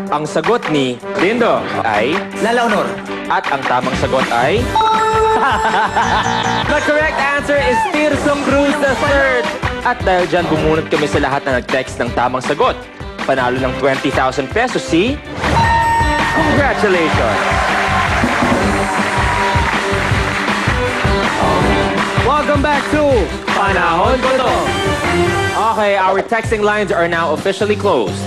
Ang sagot ni Dindo ay... Lala Honor. At ang tamang sagot ay... The correct answer is Tirsong Cruz III. At dahil dyan, bumunot kami sa lahat na nag-text ng tamang sagot. Panalo ng 20,000 pesos si... Congratulations! Welcome back to Panahon ko to! Okay, our texting lines are now officially closed.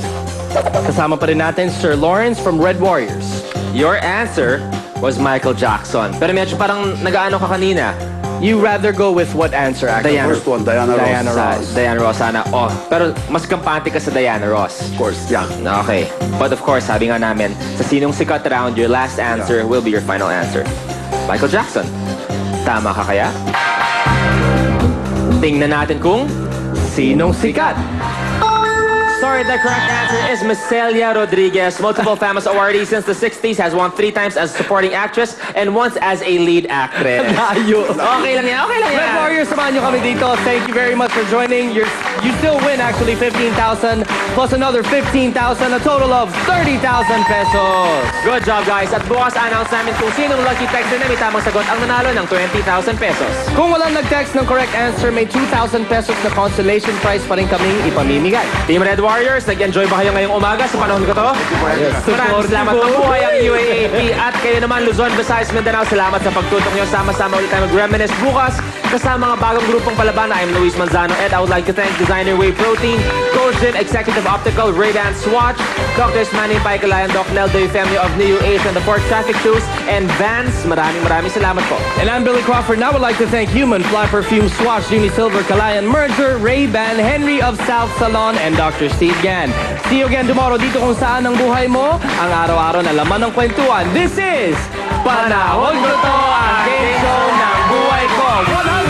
Kasama pa rin natin Sir Lawrence from Red Warriors. Your answer was Michael Jackson. Pero medyo parang nag-aano ka kanina. You rather go with what answer, actually? Diana. First one, Diana Ross. Diana Ross, sana. Oh, pero mas kampante ka sa Diana Ross. Of course, yeah. Okay. But of course, sabi nga namin, sa sinong sikat round, your last answer will be your final answer. Michael Jackson. Tama ka kaya? Tingnan natin kung sinong sikat. Sorry, the correct answer is Miss Celia Rodriguez, multiple famous awardee since the 60s, has won 3 times as supporting actress and once as a lead actress. Layo. Okay lang yan, okay lang yan. Red Warriors, samahan nyo kami dito. Thank you very much for joining. You still win, actually, 15,000 plus another 15,000, a total of 30,000 pesos. Good job, guys. At bukas, announce namin kung sinong lucky texter na may tamang sagot ang nanalo ng 20,000 pesos. Kung walang nag-text ng correct answer, may 2,000 pesos na consolation prize pa rin kaming ipamimigay. Team Red Warriors, nag-enjoy ba kayo ngayong umaga sa panahon ko to? Maraming salamat. Mabuhay ang UAAP. At kayo naman, Luzon, Visayas, Mindanao, salamat sa pagtutok nyo. Sama-sama ulit tayo mag-reminisce bukas kasama mga bagong grupong palaban. I'm Luis Manzano, and I would like to thank Designer Whey Protein, Cogent, Executive Optical, Ray-Ban Swatch, Doctors Manny Paikalayan, Doc Nel, the family of New Asian, the Ford Traffic Shoes, and Vans. Maraming salamat po. And I'm Billy Crawford. Now I would like to thank Human, Fly Perfume, Swatch, Jimmy Silver, Kalayan, Merger, Ray-Ban, Henry of South Salon, and Dr. Steve Gann. See you again tomorrow dito kung saan ang buhay mo, ang araw-araw na laman ng kwentuhan. This is Panahon Ko To, ang game show ng buhay ko. 100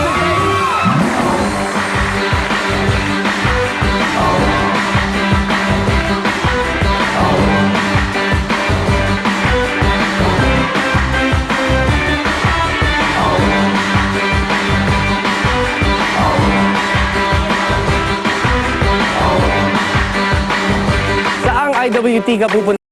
Saang IWT ka pupunta?